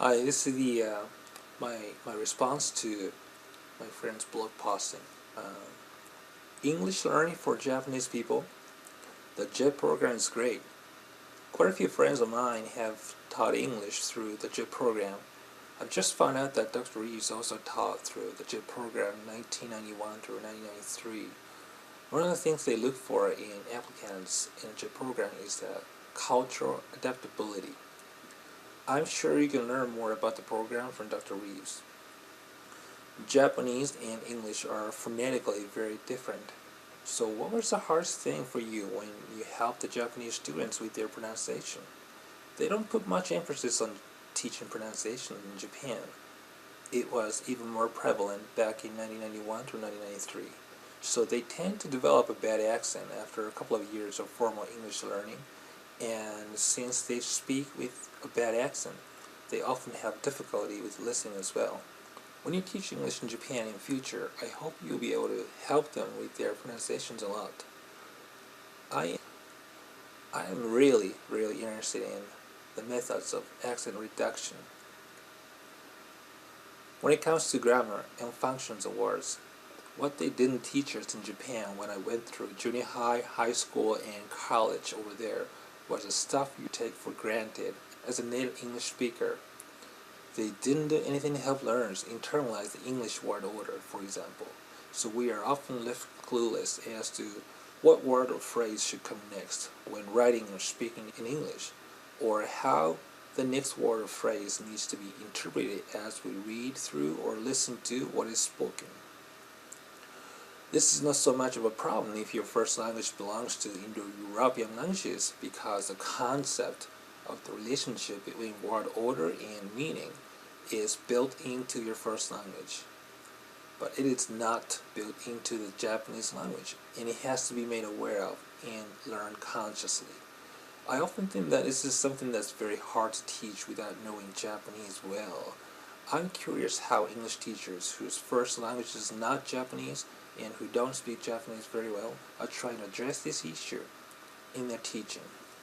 Hi, this is my response to my friend's blog posting. Uh, English learning for Japanese people. The JET program is great. Quite a few friends of mine have taught English through the JET program. I've just found out that Dr. Reeves also taught through the JET program 1991 through 1993. One of the things they look for in applicants in the JET program is cultural adaptability. I'm sure you can learn more about the program from Dr. Reeves. Japanese and English are phonetically very different. So what was the hardest thing for you when you helped the Japanese students with their pronunciation? They don't put much emphasis on teaching pronunciation in Japan. It was even more prevalent back in 1991 to 1993. So they tend to develop a bad accent after a couple of years of formal English learning, and since they speak with a bad accent, they often have difficulty with listening as well. When you teach English in Japan in future, I hope you'll be able to help them with their pronunciations a lot. I, I am really interested in the methods of accent reduction. When it comes to grammar and functions of words, what they didn't teach us in Japan when I went through junior high, high school, and college over there was the stuff you take for granted as a native English speaker. They didn't do anything to help learners internalize the English word order, for example. So we are often left clueless as to what word or phrase should come next when writing or speaking in English, or how the next word or phrase needs to be interpreted as we read through or listen to what is spoken. This is not so much of a problem if your first language belongs to Indo-European languages, because the concept of the relationship between word order and meaning is built into your first language. But it is not built into the Japanese language, and it has to be made aware of and learned consciously. I often think that this is something that's very hard to teach without knowing Japanese well. I'm curious how English teachers whose first language is not Japanese and who don't speak Japanese very well are trying to address this issue in their teaching.